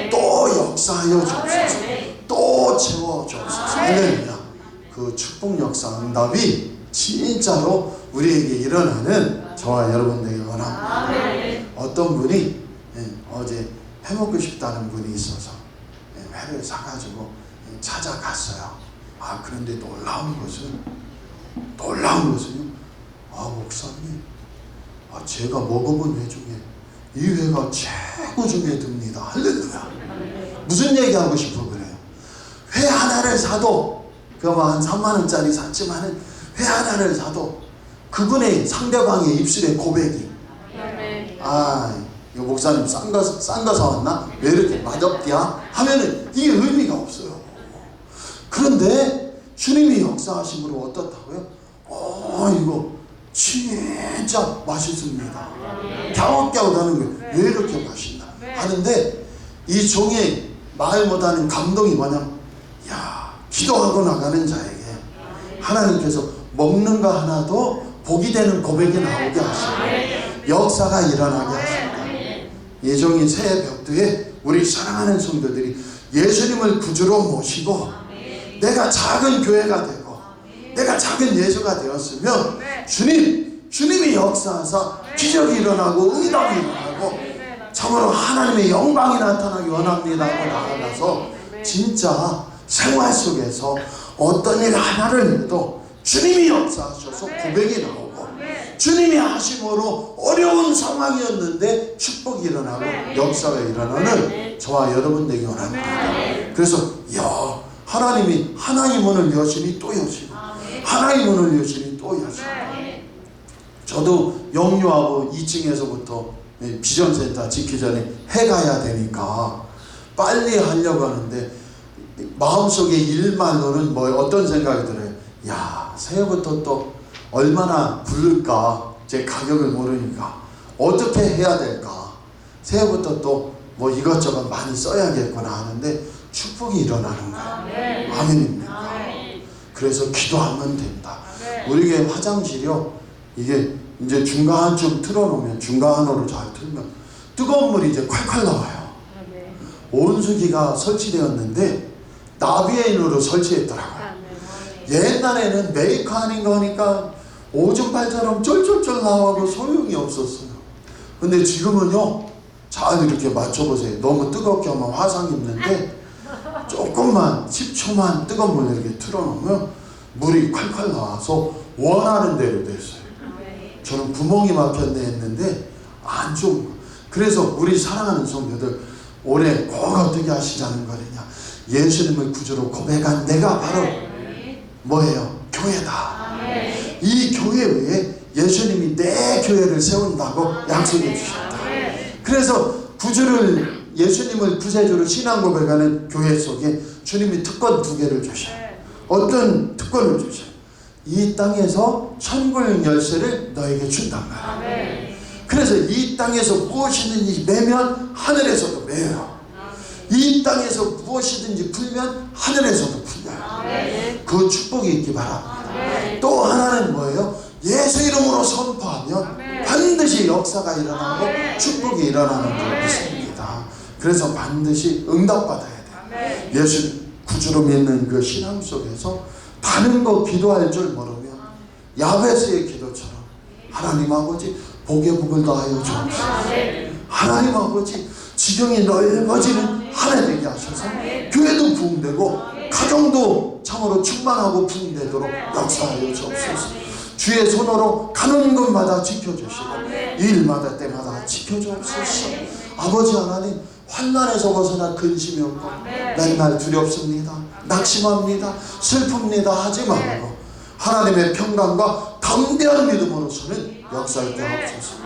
또 역사하여 주옵소서. 또 채워 주옵소서. 할렐루야. 그 축복 역사 응답이 진짜로 우리에게 일어나는 저와 여러분들에게 원합니다. 어떤 분이 어제 회 먹고 싶다는 분이 있어서 회를 사가지고 찾아갔어요. 아, 그런데 놀라운 것은요, 아, 목사님, 제가 먹어본 회 중에 이 회가 최고 중에 듭니다. 할렐루야. 무슨 얘기하고 싶어 그래요? 회 하나를 사도, 그거 한 3만원짜리 샀지만은 회 하나를 사도 그분의 상대방의 입술에 고백이, 아, 이거 목사님 싼 거 사왔나? 왜 이렇게 맛없디야? 하면은 이게 의미가 없어요. 그런데 주님이 역사하심으로 어떻다고요? 이거 진짜 맛있습니다. 갸웃갸웃하는 거예요. 왜 이렇게 맛있나? 하는데 이 종의 말 못하는 감동이 뭐냐면, 야, 기도하고 나가는 자에게 하나님께서 먹는 거 하나도 복이 되는 고백이 나오게 하시고 역사가 일어나게 하십니다. 이 종이 새해 벽두에 우리 사랑하는 성도들이 예수님을 구주로 모시고 내가 작은 교회가 되고 내가 작은 예수가 되었으면 주님이 역사하사 기적이 일어나고 응답이 일어나고 참으로 하나님의 영광이 나타나기 원합니다 하고 나아가서 진짜 생활 속에서 어떤 일 하나를 해도 주님이 역사하셔서 고백이 나오고 주님이 하심으로 어려운 상황이었는데 축복이 일어나고 역사가 일어나는 저와 여러분 되기 원합니다. 그래서 하나님이 하나님 문을 여시니 또 여시고 하나님 문을 여시니 또 여시고 저도 영유하고 2층에서부터 비전센터 짓기 전에 해가야 되니까 빨리 하려고 하는데 마음속에 일말로는 어떤 생각이 들어요. 야, 새해부터 또 얼마나 부를까? 제 가격을 모르니까 어떻게 해야 될까? 새해부터 또 이것저것 많이 써야겠구나 하는데 축복이 일어나는 거예요. 아멘입니까? 그래서 기도하면 된다. 우리 교회 화장실이요, 이게 이제 중간쯤 틀어놓으면, 중간으로 잘 틀면 뜨거운 물이 이제 콸콸 나와요. 온수기가 설치되었는데 나비엔으로 설치했더라고요. 옛날에는 메이커 아닌 거니까 오줌발처럼 쫄쫄쫄 나오고 소용이 없었어요. 근데 지금은요, 잘 이렇게 맞춰보세요. 너무 뜨겁게 하면 화상 입는데 조금만 10초만 뜨거운 물 이렇게 틀어놓으면 물이 콸콸 나와서 원하는 대로 됐어요. 저는 구멍이 막혔네 했는데 안 좋은 거. 그래서 우리 사랑하는 성도들 올해 꼭 어떻게 하시자는 거냐, 예수님을 구주로 고백한 내가 바로 뭐예요? 교회다. 이 교회 위에 예수님이 내 교회를 세운다고 약속해 주셨다. 그래서 구주를 예수님을 구세주로 신앙 고백하는 교회 속에 주님이 특권 2개를 주셔요. 어떤 특권을 주셔요? 이 땅에서 천국 열쇠를 너에게 준단 말이에요. 그래서 이 땅에서 무엇이든지 매면 하늘에서도 매요. 이 땅에서 무엇이든지 풀면 하늘에서도 풀려요. 그 축복이 있기 바랍니다. 또 하나는 뭐예요? 예수 이름으로 선포하면 반드시 역사가 일어나고 축복이 일어나는 줄 믿습니다. 그래서 반드시 응답받아야 돼요. 예수 구주로 믿는 그 신앙 속에서 다른 거 기도할 줄 모르면 야베스의 기도처럼 하나님 아버지 복의 복을 더하여 주옵소서. 하나님 아버지 지경이 넓어지는 한 해 되게 하셔서 교회도 부흥되고 가정도 참으로 충만하고 부흥되도록 역사하여 주옵소서. 주의 손으로 가는 곳마다 지켜주시고 일마다 때마다 지켜주옵소서. 아버지 하나님 환난에서 벗어나 근심이 없고 맨날 두렵습니다, 낙심합니다, 슬픕니다 하지 말고 하나님의 평강과 담대한 믿음으로서는 역사할 때 없어서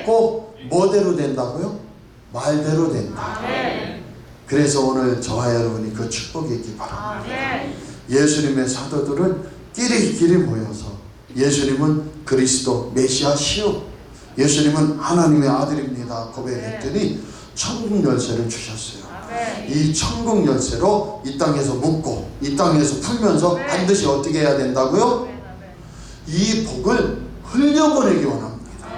꼭 뭐대로 된다고요? 말대로 된다. 그래서 오늘 저와 여러분이 그 축복이 있기 바랍니다. 예수님의 사도들은 끼리끼리 모여서 예수님은 그리스도 메시아시오, 예수님은 하나님의 아들입니다 고백했더니 천국 열쇠를 주셨어요. 이 천국 열쇠로 이 땅에서 묻고 이 땅에서 풀면서 반드시 어떻게 해야 된다고요? 이 복을 흘려보내기 원합니다.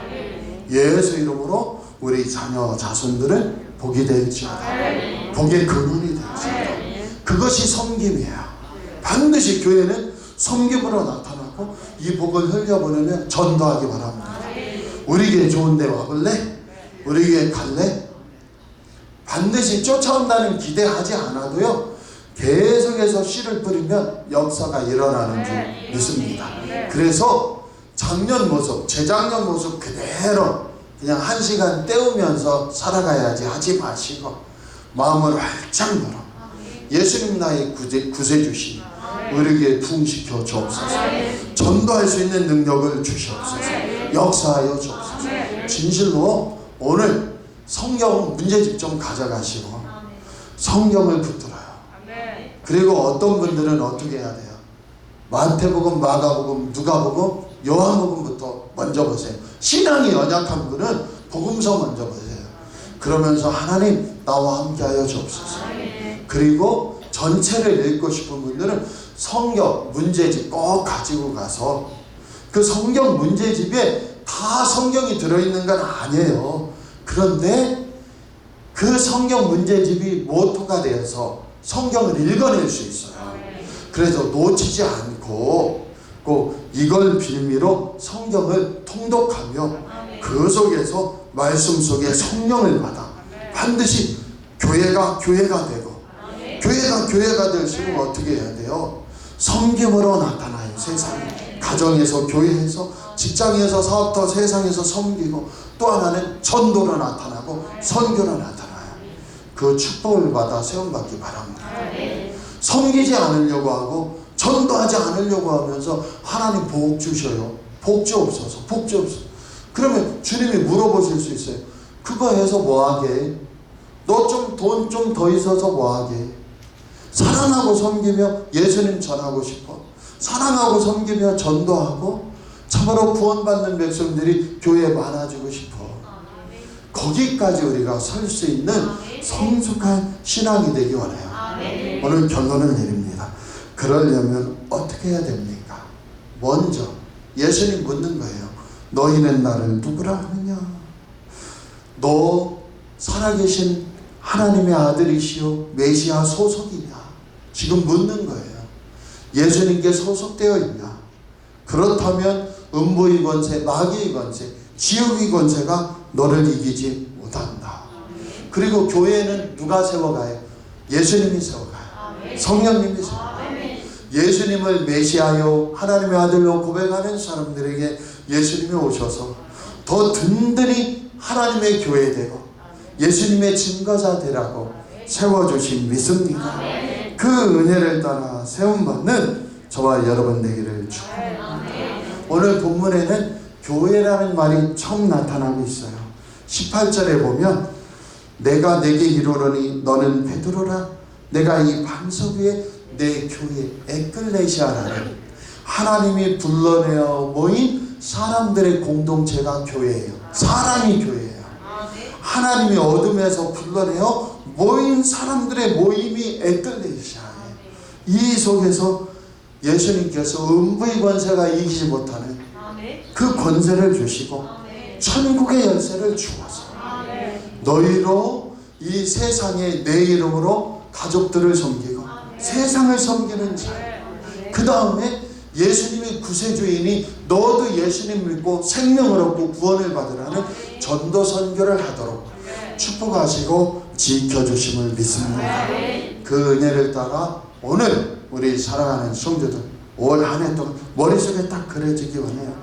예수 이름으로 우리 자녀 자손들은 복이 될지어다. 복의 근원이 될지어다. 그것이 섬김이에요. 반드시 교회는 섬김으로 나타나고 이 복을 흘려보내면 전도하기 바랍니다. 우리 교회 좋은데 와볼래? 우리 교회 갈래? 반드시 쫓아온다는 기대하지 않아도요, 계속해서 씨를 뿌리면 역사가 일어나는 줄 믿습니다. 그래서 작년 모습, 재작년 모습 그대로 그냥 1시간 때우면서 살아가야지 하지 마시고 마음을 활짝 열어 예수님 나의 구세주신 우리에게 부흥시켜 주옵소서. 전도할 수 있는 능력을 주시옵소서. 역사하여 주옵소서. 진실로 오늘 성경 문제집 좀 가져가시고 성경을 붙들어요. 그리고 어떤 분들은 어떻게 해야 돼요? 마태복음, 마가복음, 누가복음, 요한복음부터 먼저 보세요. 신앙이 연약한 분은 복음서 먼저 보세요. 그러면서 하나님 나와 함께하여 주옵소서. 그리고 전체를 읽고 싶은 분들은 성경 문제집 꼭 가지고 가서 그 성경 문제집에 다 성경이 들어있는 건 아니에요. 그런데 그 성경 문제집이 모토가 되어서 성경을 읽어낼 수 있어요. 그래서 놓치지 않고 꼭 이걸 빌미로 성경을 통독하며 그 속에서 말씀 속에 성령을 받아 반드시 교회가 되고 교회가 될수록 어떻게 해야 돼요? 섬김으로 나타나요. 세상에 가정에서 교회에서 직장에서 사업터 세상에서 섬기고 또 하나는 전도로 나타나고 선교로 나타나요. 그 축복을 받아 세움받기 바랍니다. 섬기지 않으려고 하고 전도하지 않으려고 하면서 하나님 복 주셔요. 복 주옵소서. 복 주옵소서. 그러면 주님이 물어보실 수 있어요. 그거 해서 뭐하게? 너 좀 돈 좀 더 있어서 뭐하게? 사랑하고 섬기며 예수님 전하고 싶어? 사랑하고 섬기며 전도하고 참으로 구원받는 백성들이 교회에 많아지고 싶어. 거기까지 우리가 설 수 있는 성숙한 신앙이 되기 원해요. 오늘 결론을 내립니다. 그러려면 어떻게 해야 됩니까? 먼저 예수님 묻는 거예요. 너희는 나를 누구라 하느냐? 너 살아계신 하나님의 아들이시오 메시아 소속이냐? 지금 묻는 거예요. 예수님께 소속되어 있냐? 그렇다면 음부의 권세, 마귀의 권세, 지옥의 권세가 너를 이기지 못한다. 그리고 교회는 누가 세워가요? 예수님이 세워가요. 성령님이 세워가요. 예수님을 메시아요 하나님의 아들로 고백하는 사람들에게 예수님이 오셔서 더 든든히 하나님의 교회 되고 예수님의 증거자 되라고 세워주신 믿습니다. 그 은혜를 따라 세움받는 저와 여러분 되기를 축원합니다. 오늘 본문에는 교회라는 말이 처음 나타나고 있어요. 18절에 보면 내가 내게 이르노니 너는 베드로라. 내가 이 반석 위에 내 교회 에클레시아라는 하나님이 불러내어 모인 사람들의 공동체가 교회예요. 사람이 교회예요. 하나님이 어둠에서 불러내어 모인 사람들의 모임이 에클레시아예요. 이 속에서 예수님께서 음부의 권세가 이기지 못하는 그 권세를 주시고 천국의 열쇠를 주어서 너희로 이 세상에 내 이름으로 가족들을 섬기고 세상을 섬기는 자. 그 다음에 예수님이 구세주이니 너도 예수님 믿고 생명을 얻고 구원을 받으라는 전도 선교를 하도록 축복하시고 지켜주심을 믿습니다. 그 은혜를 따라 오늘 우리 사랑하는 성도들 올 한 해 동안 머릿속에 딱 그려지기 원해요.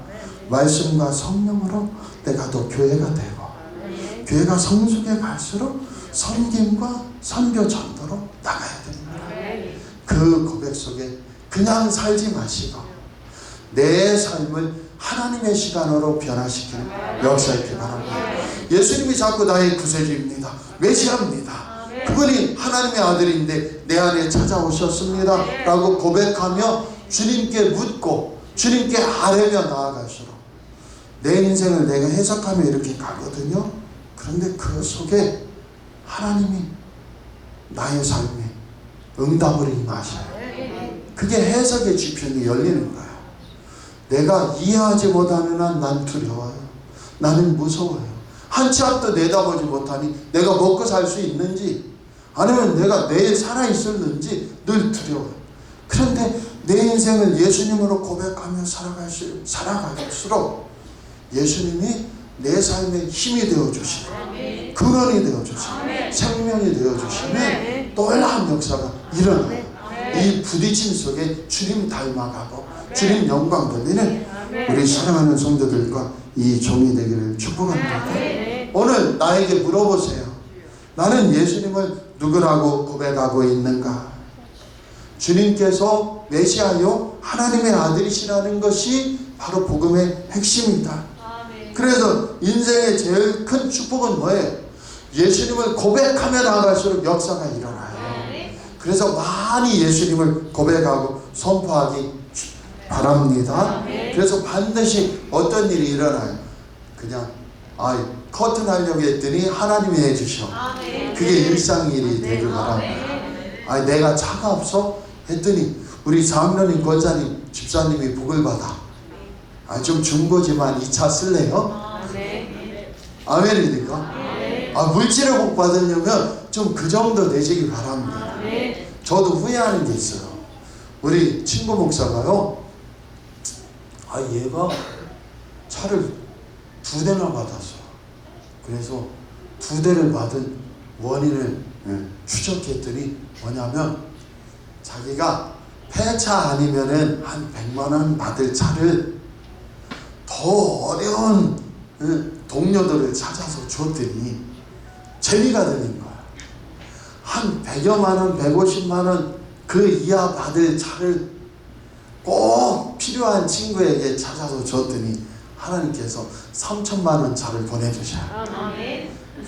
말씀과 성령으로 내가 더 교회가 되고 교회가 성숙해 갈수록 섬김과 선교 전도로 나가야 됩니다. 그 고백 속에 그냥 살지 마시고 내 삶을 하나님의 시간으로 변화시키는 역사있기 바랍니다. 예수님이 자꾸 나의 구세주입니다. 메시아입니다. 그분이 하나님의 아들인데 내 안에 찾아오셨습니다 라고 고백하며 주님께 묻고 주님께 아뢰며 나아갈수록 내 인생을 내가 해석하며 이렇게 가거든요. 그런데 그 속에 하나님이 나의 삶에 응답을 임하셔요. 그게 해석의 지평이 열리는 거예요. 내가 이해하지 못하는 한 난 두려워요. 나는 무서워요. 한 치 앞도 내다보지 못하니 내가 먹고 살 수 있는지 아니면 내가 내일 살아있을는지 늘 두려워요. 그런데 내 인생을 예수님으로 고백하며 살아갈수록 예수님이 내 삶에 힘이 되어주시고 근원이 되어주시고 생명이 되어주시면 놀라운 역사가 일어나요. 이 부딪힘 속에 주님 닮아가고 주님 영광 돌리는 우리 사랑하는 성도들과 이 종이 되기를 축복합니다. 오늘 나에게 물어보세요. 나는 예수님을 누구라고 고백하고 있는가? 주님께서 메시아요 하나님의 아들이시라는 것이 바로 복음의 핵심이다. 그래서 인생의 제일 큰 축복은 뭐예요? 예수님을 고백하며 나아갈수록 역사가 일어나요. 그래서 많이 예수님을 고백하고 선포하기 바랍니다. 그래서 반드시 어떤 일이 일어나요. 그냥 커튼 하려고 했더니 하나님이 해주셔. 그게 일상일이 되길 바랍니다. 내가 차가 없어? 했더니 우리 사학년님 권사님 집사님이 복을 받아. 좀 중고지만 이 차 쓸래요? 아멘입니까? 물질을 복 받으려면 좀 그 정도 되시기 바랍니다. 저도 후회하는 게 있어요. 우리 친구 목사가요. 얘가 차를 2대나 받았어. 그래서 2대를 받은 원인을 추적했더니 뭐냐면 자기가 폐차 아니면은 한 100만원 받을 차를 더 어려운 동료들을 찾아서 줬더니 재미가 들린 거야. 한 100여만원, 150만원 그 이하 받을 차를 꼭 필요한 친구에게 찾아서 줬더니 하나님께서 3천만원 차를 보내주셔요.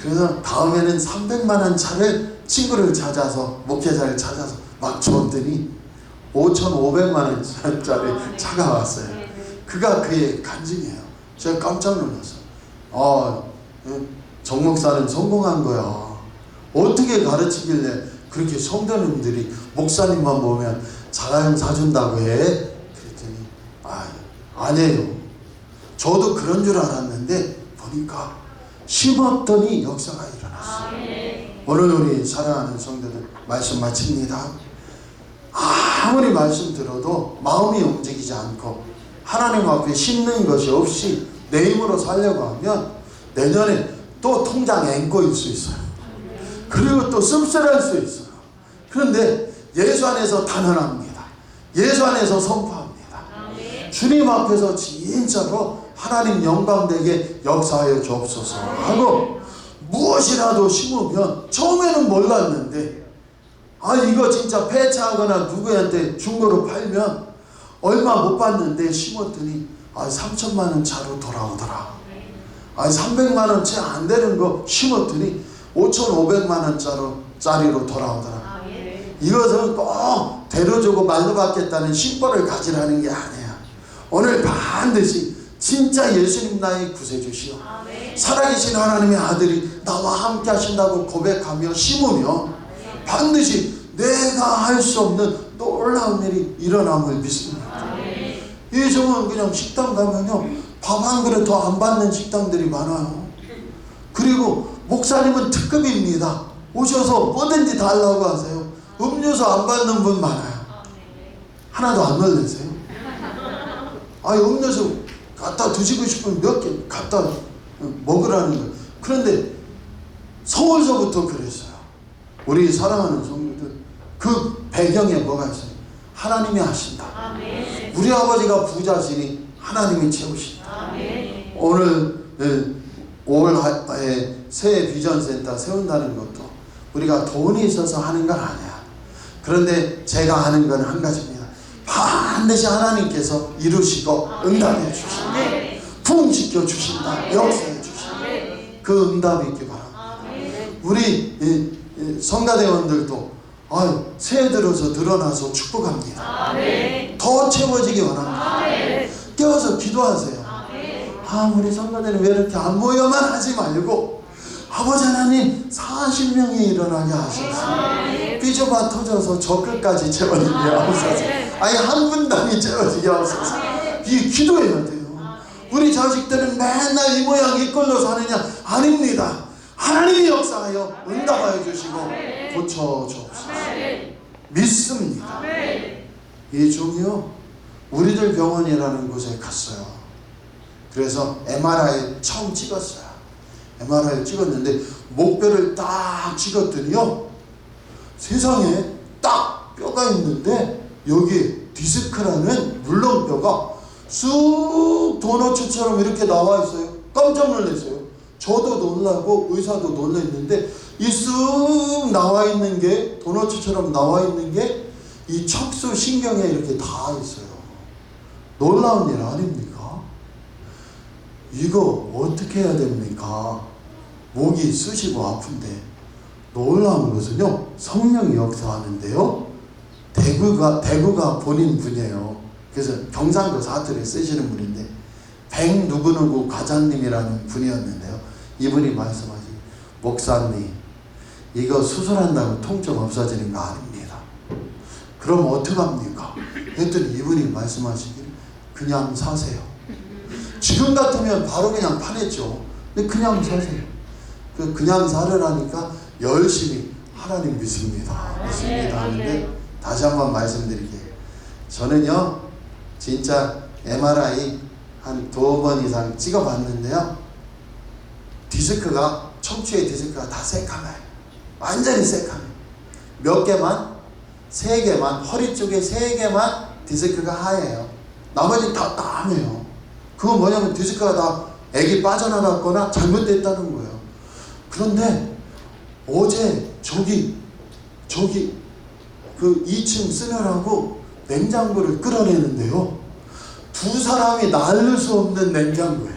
그래서 다음에는 300만원 차를 친구를 찾아서 목회자를 찾아서 막 줬더니 5,500만원짜리 차가 왔어요. 그가 그의 간증이에요. 제가 깜짝 놀랐어요. 정 목사는 성공한 거야. 어떻게 가르치길래 그렇게 성도님들이 목사님만 보면 자가용 사준다고 해? 그랬더니 아니에요. 저도 그런 줄 알았는데 보니까 심었더니 역사가 일어났어요. 오늘 우리 사랑하는 성도들 말씀 마칩니다. 아무리 말씀 들어도 마음이 움직이지 않고 하나님 앞에 심는 것이 없이 내 힘으로 살려고 하면 내년에 또 통장 앵꼬일 수 있어요. 그리고 또 씁쓸할 수 있어요. 그런데 예수 안에서 단언합니다. 예수 안에서 선포합니다. 주님 앞에서 진짜로 하나님 영광되게 역사하여 주옵소서 하고 무엇이라도 심으면 처음에는 몰랐는데 이거 진짜 폐차하거나 누구한테 중고로 팔면 얼마 못 받는데 심었더니 3천만원 차로 돌아오더라. 300만원 채 안 되는 거 심었더니 5,500만 원짜리로 돌아오더라. 이것은 꼭 대로주고 말로 받겠다는 심보를 가지라는 게 아니야. 오늘 반드시 진짜 예수님 나의 구세주시오, 살아계신 하나님의 아들이 나와 함께 하신다고 고백하며 심으며 반드시 내가 할 수 없는 놀라운 일이 일어남을 믿습니다. 요즘은 그냥 식당 가면요, 밥 한 그릇 더 안 받는 식당들이 많아요. 그리고 목사님은 특급입니다. 오셔서 뭐든지 달라고 하세요. 음료수 안 받는 분 많아요. 하나도 안 놀라세요? 아니, 음료수 갖다 드시고 싶으면 몇 개 갖다 먹으라는 거예요. 그런데 서울서부터 그랬어요. 우리 사랑하는 성도들, 그 배경에 뭐가 있어요? 하나님이 하신다. 우리 아버지가 부자시니 하나님이 채우신다. 오늘 5월에 새 비전센터 세운다는 것도 우리가 돈이 있어서 하는 건 아니야. 그런데 제가 하는 건 한 가지입니다. 반드시 하나님께서 이루시고 응답해 주신다. 부흥시켜 주신다. 역사해 주신다. 그 응답이 있기 바랍니다. 우리 성가대원들도 새해 들어서 늘어나서 축복합니다. 더 채워지기 원합니다. 깨워서 기도하세요. 우리 성가대는 왜 이렇게 안 모여만 하지 말고 아버지 하나님 40명이 일어나게 하셔서 삐져봐 터져서 저 끝까지 채워지게 하옵소서. 아니, 한 분당이 채워지게 하옵소서. 이 기도해야 돼요. 우리 자식들은 맨날 이 모양 이 꼴로 사느냐? 아닙니다. 하나님이 역사하여 응답하여 주시고 고쳐주옵소서. 믿습니다. 이 종이요, 우리들 병원이라는 곳에 갔어요. 그래서 MRI 처음 찍었어요. MRI 찍었는데 목뼈를 딱 찍었더니요, 세상에 딱 뼈가 있는데 여기 디스크라는 물렁뼈가 쑥 도너츠처럼 이렇게 나와 있어요. 깜짝 놀랐어요. 저도 놀라고 의사도 놀랐는데 이 쑥 나와 있는 게, 도너츠처럼 나와 있는 게 이 척수 신경에 이렇게 다 있어요. 놀라운 일 아닙니까? 이거 어떻게 해야 됩니까? 목이 쑤시고 아픈데. 놀라운 것은요, 성령이 역사하는데요, 대구가 본인 분이에요. 그래서 경상도 사투리 쓰시는 분인데 백누구누구 과장님이라는 분이었는데요, 이분이 말씀하시기, 목사님, 이거 수술한다고 통증 없어지는 거 아닙니다. 그럼 어떡합니까? 했더니 이분이 말씀하시기를, 그냥 사세요. 지금 같으면 바로 그냥 파냈죠. 근데 그냥 사세요. 그냥 사려라니까 열심히 하나님 믿습니다. 믿습니다 하는데, 다시 한번 말씀드릴게요. 저는요, 진짜 MRI 한 2번 이상 찍어봤는데요, 디스크가, 척추의 디스크가 다 새카매요. 완전히 새카매요. 몇 개만, 3개만, 허리 쪽에 3개만 디스크가 하얘요. 나머지 다 까매요. 그건 뭐냐면 디스크가 다 액이 빠져나갔거나 잘못됐다는 거예요. 그런데 어제 저기 그 2층 쓰느라고 냉장고를 끌어내는데요, 2사람이 나를 수 없는 냉장고예요.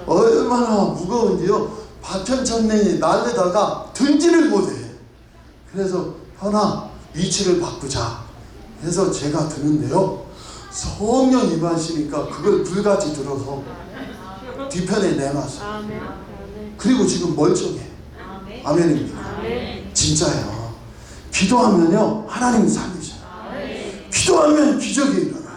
얼마나 무거운지요, 박현천님이 날르다가 들지를 못해. 그래서 현아, 위치를 바꾸자 해서 제가 드는데요, 성령 임하시니까 그걸 불같이 들어서 뒤편에 내놨어요. 그리고 지금 멀쩡해. 아멘입니다. 진짜예요. 기도하면요, 하나님이 살리셔요. 기도하면 기적이 일어나요.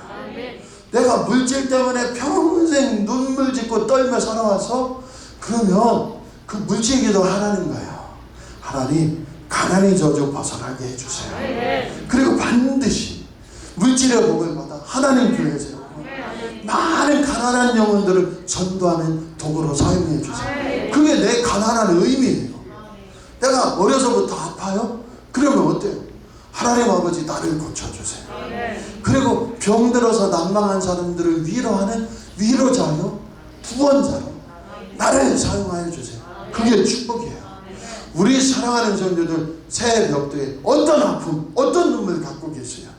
내가 물질 때문에 평생 눈물 짓고 떨며 살아와서, 그러면 그 물질 기도 하라는 거예요. 하나님, 가난의 저주 벗어나게 해주세요. 그리고 반드시 물질의 복을 받아 하나님 교회에서 많은 가난한 영혼들을 전도하는 도구로 사용해 주세요. 그게 내 가난한 의미예요. 내가 어려서부터 아파요? 그러면 어때요? 하나님 아버지, 나를 고쳐주세요. 그리고 병들어서 난망한 사람들을 위로하는 위로자요, 구원자로 나를 사용하여 주세요. 그게 축복이에요. 우리 사랑하는 성도들, 새해 벽두에 어떤 아픔, 어떤 눈물 갖고 계세요?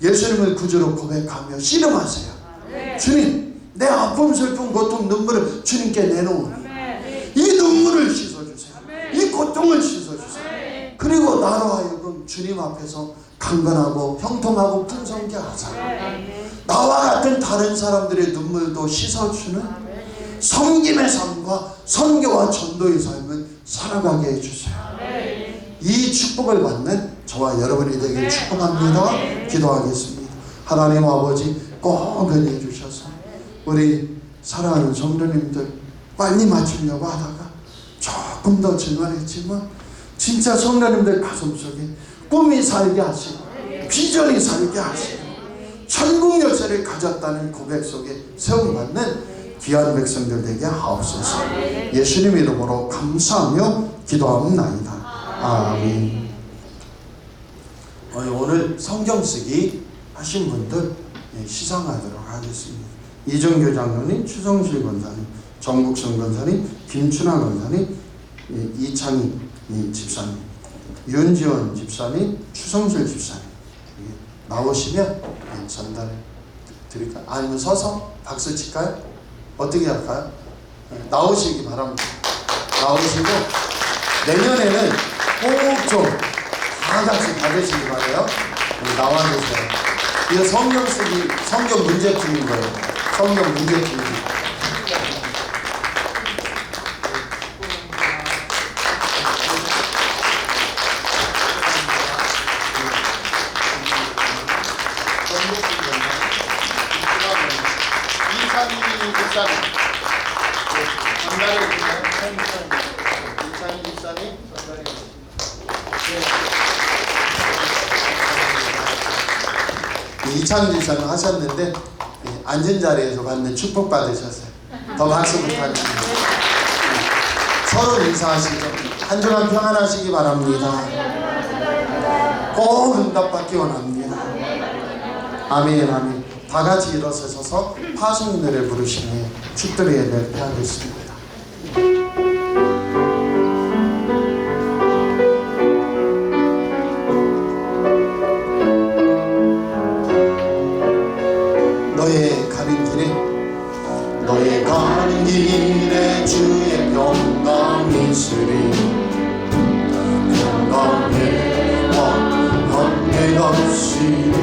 예수님을 구주로 고백하며 씨름하세요. 주님, 내 아픔, 슬픔, 고통, 눈물을 주님께 내놓으니 이 눈물을 씻어주세요. 나로 하여금 주님 앞에서 강건하고 형통하고 풍성케 하사 나와 같은 다른 사람들의 눈물도 씻어주는 섬김의 삶과 선교와 전도의 삶을 살아가게 해주세요. 이 축복을 받는 저와 여러분이 되길 축복합니다. 기도하겠습니다. 하나님 아버지 꼭 은혜해 주셔서 우리 사랑하는 성도님들 빨리 맞추려고 하다가 조금 더 질만했지만 진짜 성도님들 가슴속에 꿈이 살게 하시고 비전이 살게 하시고 천국 열쇠를 가졌다는 고백 속에 세움받는 귀한 백성들 되게 하옵소서. 예수님 이름으로 감사하며 기도합나이다. 아멘. 오늘 성경 쓰기 하신 분들 시상하도록 하겠습니다. 이정교 장로님, 추성실 권사님, 정국성 권사님, 김춘하 권사님, 이창희 집사님, 윤지원 집사님, 추성실 집사님 나오시면 전달해 드릴까요? 아니면 서서 박수 칠까요? 어떻게 할까요? 나오시기 바랍니다. 나오시고 내년에는 꼭 좀 다 같이 받으시기 바래요. 나와주세요. 이거 성경 쓰기, 성경 문제풀인 거예요. 성경 문제풀이. 이창희 집사님, 전달해 주세요. 이창희 집사님, 전달해 주세요. 이창희 집사님 하셨는데 앉은 자리에서 받는 축복 받으셨어요. 더 박수 부탁드립니다. 서로 인사하시죠. 한 주간 평안하시기 바랍니다. 꼭 응답받기 원합니다. 아멘 아멘. 다 같이 일어서셔서 파송 노래 부르시며 축도의 예배를 하겠습니다. 너의 가는 길에 주의 평강 있으리. 평강해와 함께 가시리.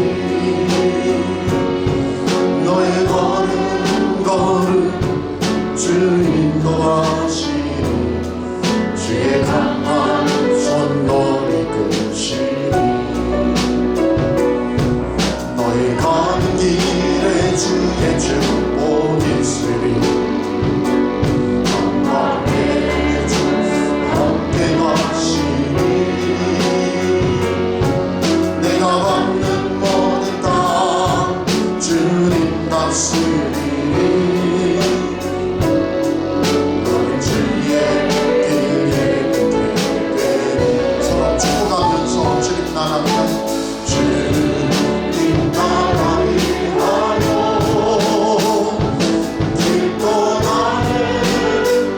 너의 걸음 주 인도하시리. 주의 강한 손 너를 이끄시리. 너의 가는 길에 주의 축복 있으리. 평강해 주 함께 가시리. 내가 받는 모든 땅 주님 다스리니. 너는 주의 길에 되니. 서로 축복하면서 주님 나라 위하여 주님 나라 위하여 길도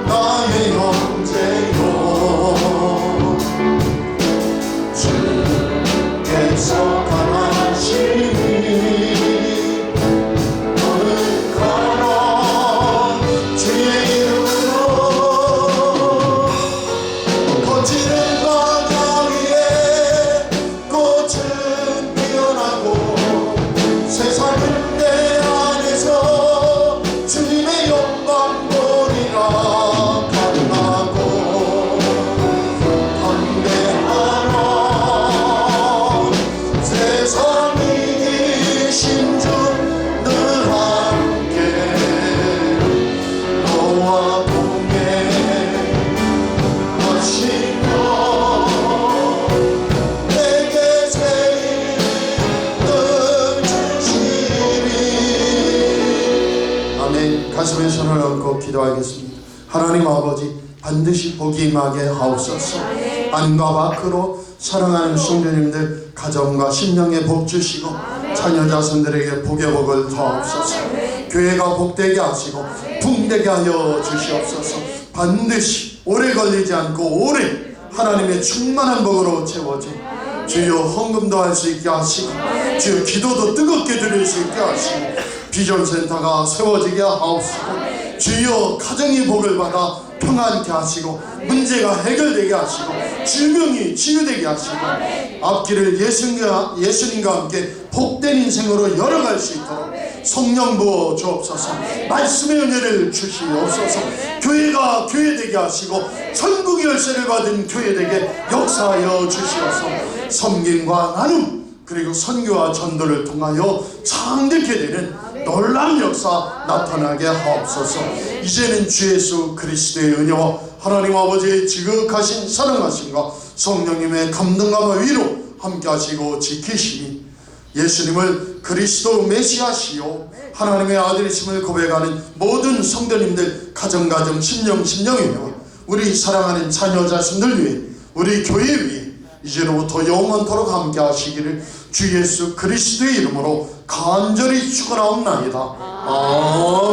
나의 형제요. 주께서 강하시니 너는 걸어 주의 이름으로. 거칠은 바다 위에 꽃은 피어나고 세상은 내 안에서 주님의 영광 보리라. 감나고 담대하라. 세상이 이기신 주 늘 함께 너와 동행 하시며 내게 새 이름 주시리. 아멘. 가슴에 손을 얹고 기도하겠습니다. 하나님 아버지 반드시 복이 임하게 하옵소서. 안과 밖으로 사랑하는 성도님들 가정과 심령에 복 주시고 자녀 자손들에게 복의 복을 더하옵소서. 교회가 복되게 하시고 풍되게 하여 주시옵소서. 반드시 오래 걸리지 않고 오래 하나님의 충만한 복으로 채워져 주여 헌금도 할 수 있게 하시고 주여 기도도 뜨겁게 드릴 수 있게 하시고 비전센터가 세워지게 하옵시고 주여 가정이 복을 받아 평안케 하시고 문제가 해결되게 하시고 질병이 치유되게 하시고 앞길을 예수님과 함께 복된 인생으로 열어갈 수 있도록 성령 부어 주옵소서. 말씀의 은혜를 주시옵소서. 교회가 교회되게 하시고 천국의 열쇠를 받은 교회되게 역사하여 주시옵소서. 섬김과 나눔 그리고 선교와 전도를 통하여 창대케 되는 놀라운 역사 나타나게 하옵소서. 이제는 주 예수 그리스도의 은혜와 하나님 아버지의 지극하신 사랑하심과 성령님의 감동과 위로 함께 하시고 지키시니 예수님을 그리스도 메시아시요 하나님의 아들이심을 고백하는 모든 성도님들 가정 심령이며 우리 사랑하는 자녀 자손들 위해 우리 교회 위해 이제로부터 영원토록 함께 하시기를 주 예수 그리스도의 이름으로 간절히 축원하옵나이다. 아멘.